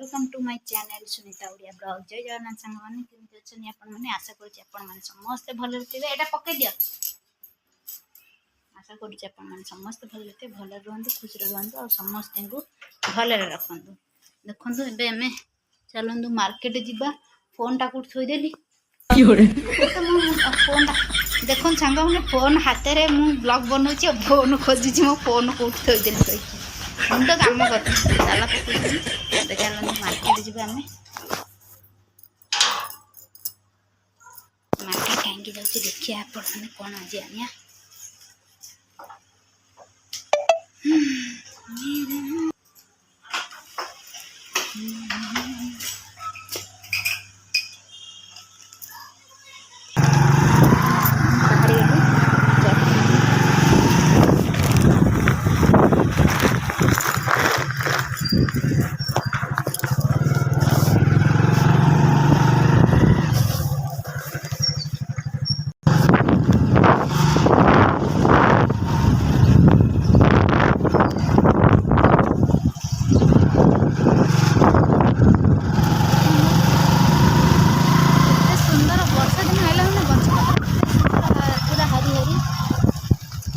Welcome to my channel Sunita Odia blog. जय जगन्नाथ सांग मैंने केमती अच्छे आपण मैंने आशा करुच्ची समस्ते भल थे। यहाँ पकई दियो आशा करुच्ची समस्ते भल थे, भल रुहतु, खुशी रुहतु और समस्त को भल रखु। देखो एम चलतु मार्केट जावा। फोन टा कौट थोदेली फोन देख सांग मैंने फोन हाथ में ब्लॉग बनाऊँ फोन खोजुची मो फोन कौट थोदेली मुझे तो काम कर ताला पकड़ चलते मार्केट जी आम मार्केट कहीं जाऊँ देखिए आप कौन आज आनिया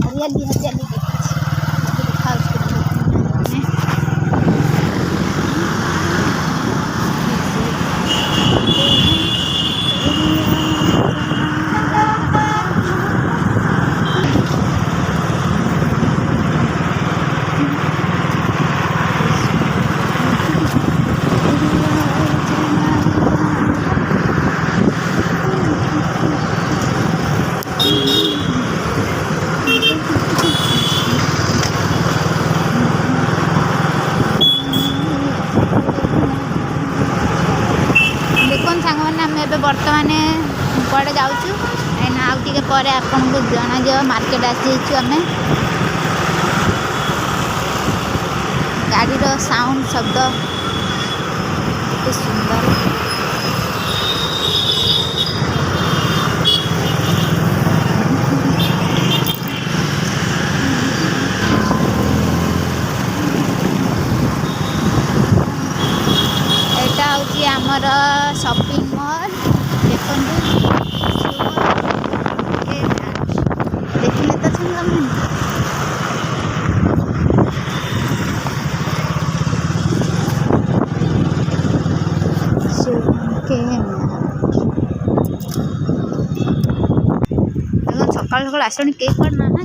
हरियाली हरियाली बर्तमान कड़े जाऊँ आउे पर आपन को जन मार्केट आसी आम गाड़ी साउंड शब्द सुंदर यहाँ हूँ आमर शॉपिंग मॉल देखिए तो सकाल सकाल आसनी केक कड़ ना आम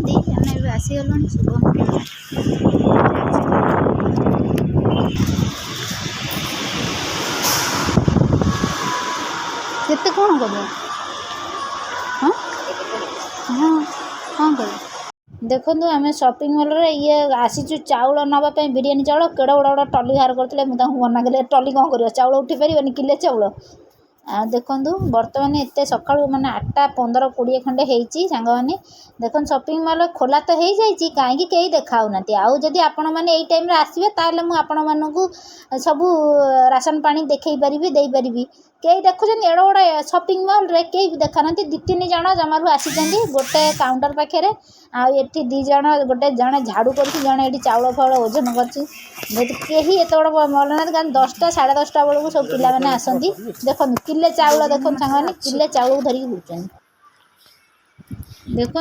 आसीगल शुभम केते कौन कर हाँ हाँ कौन कर देखो आम शॉपिंग मॉल रे ये आसीचु चाउल नापी बिरियानी चाउल केड़ बड़ा बड़ा टली बाहर करते मुझे मना कले टली कौन कर चाउल उठी पारे किले चाउल देखु बर्तमान एत सका मैंने 8:15-20 खंडे सांग मैंने देखो शॉपिंग मॉल खोला तो हो जाए कहीं कहीं देखाऊना आउ जदि आपण मैंने यही टाइम आसवे ताले मुझे आपण मानू सबू राशन पानी देखई पारि दे पारि कई देखुं एड़ बड़ा शॉपिंग मॉल रे कई देखा ना 2-3 जन जमारू आसी गोटे काउंटर पाखे आठी 2 जन गोटे जड़े झाड़ू कर जड़े ये चाउल फाउल ओजन कहीं एत बड़ा मॉल ना 10टा 10:30 बेलू सब पिला आसती देखो किले चाउल देखो सांग किले चाउल धरिकी बुलुं देखो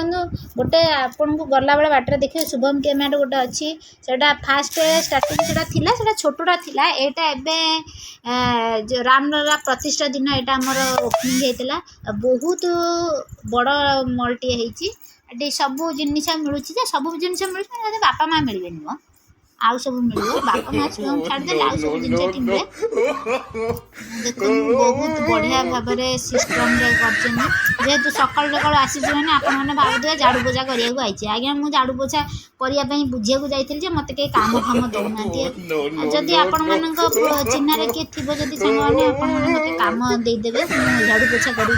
गोटे आपन को गला बेले बाटर देखिए शुभम केमेट गोटे अच्छी सेटा फास्ट स्टार्टिंग से छोटा थिला एटा एबे रामलला प्रतिष्ठा दिन एटा हमर ओपनिंग हेतला बहुत बड़ मल्टी हेची सब जिनिस मिलूँ सब जिनिस मिलूँ बापा माँ मिलबेनि आउ सब मिल बापा माँ छाड़दे आउ सब जिन मिले देखो बहुत बढ़िया भाव में सिस्टम जेहेतु सकाल सकाल आसी मैंने आपने भावुए झाड़ू पोछा करने आई आज्ञा मुझे झाड़ू पोछा करने बुझे जाइए मत कहीं काम फाम दौना जदि आपण मान चिन्ह किए थी जदि सांग मैंने आप काम देदेवे झाड़ू पोछा करी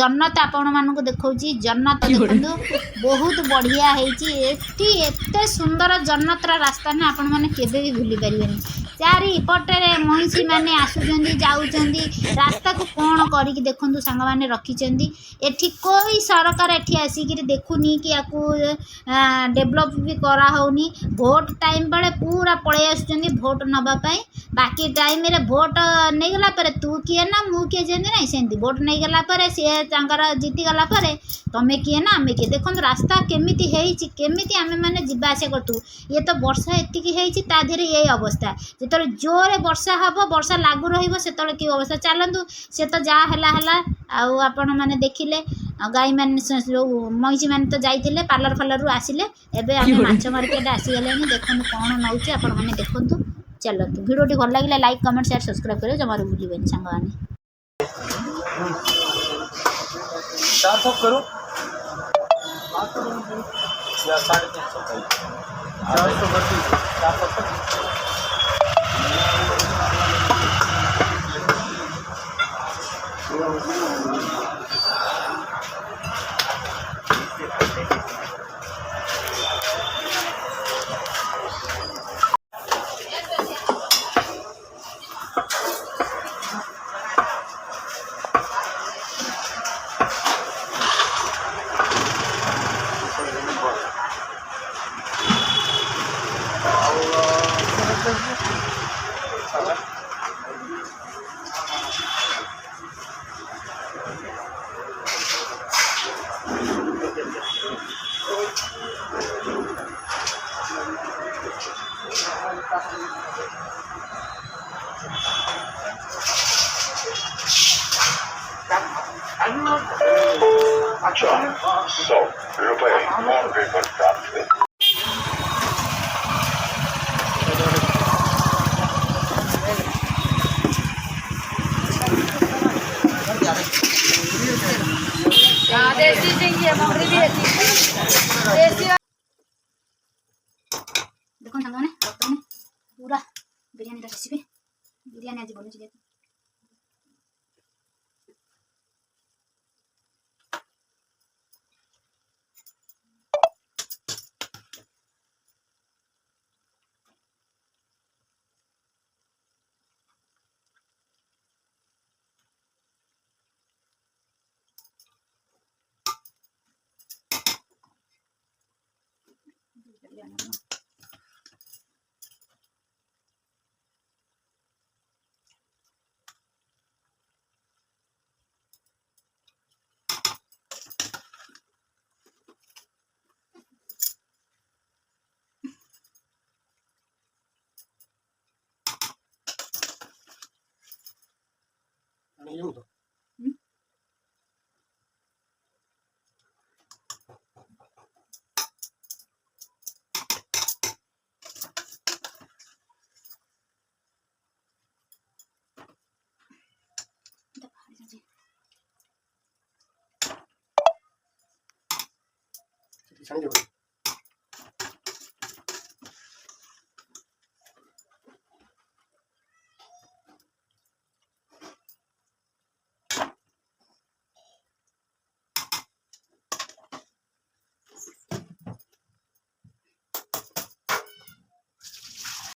जन्नत आपण मानक देखौची जन्नत देखंदु बहुत बढ़िया हेची एठी एते सुंदर जन्नतर रास्ता ना आपण माने केबे भी भूली परिबेनी चारि पटे महिषी माने आसुचंदी जाउचंदी रास्ता को कोन करी देखंदु संग माने रखिचंदी एठी कोई सरकार एठी आसिक देखुनी कि याकू डेवलप भी करा होनी भोट टाइम बेले पूरा पळे आसुचंदी भोट नबा पई बाकी टाइम रे भोट नै गला पर तू किए ना मु किए जेंदी नै सेंदी भोट नै गला पर से तांकर जीती गला पर तमे किए ना आमे किए देखन रास्ता केमिति हेइची केमिति आमे माने जिबा आसे करतु ये तो वर्षा एतिकी हेइची ता धीरे ये अवस्था जेतले जोरे वर्षा हबो वर्षा लागू रहिबो सेतले की अवस्था चलंतु से तो जा हला हला आउ आपण माने देखिले गाई माने महिषी माने तो जाइतिले पार्लर फार्लर रु आसिले एबे आमे माछ मार्केट आसी गलेनी देखन कोन नउची आपण माने देखंतु चलतु वीडियो भल लगे लाइक कमेंट शेयर सब्सक्राइब करो जमारू भूलिबेनी संग माने 400 करो या 350 432 John, so, you're playing more paper stuff. देसी चाहिए मगरी भी रहती देसी देखो संग माने पूरा बिरयानी रा रेसिपी बिरयानी आज बनउची देखो aiuto ti senti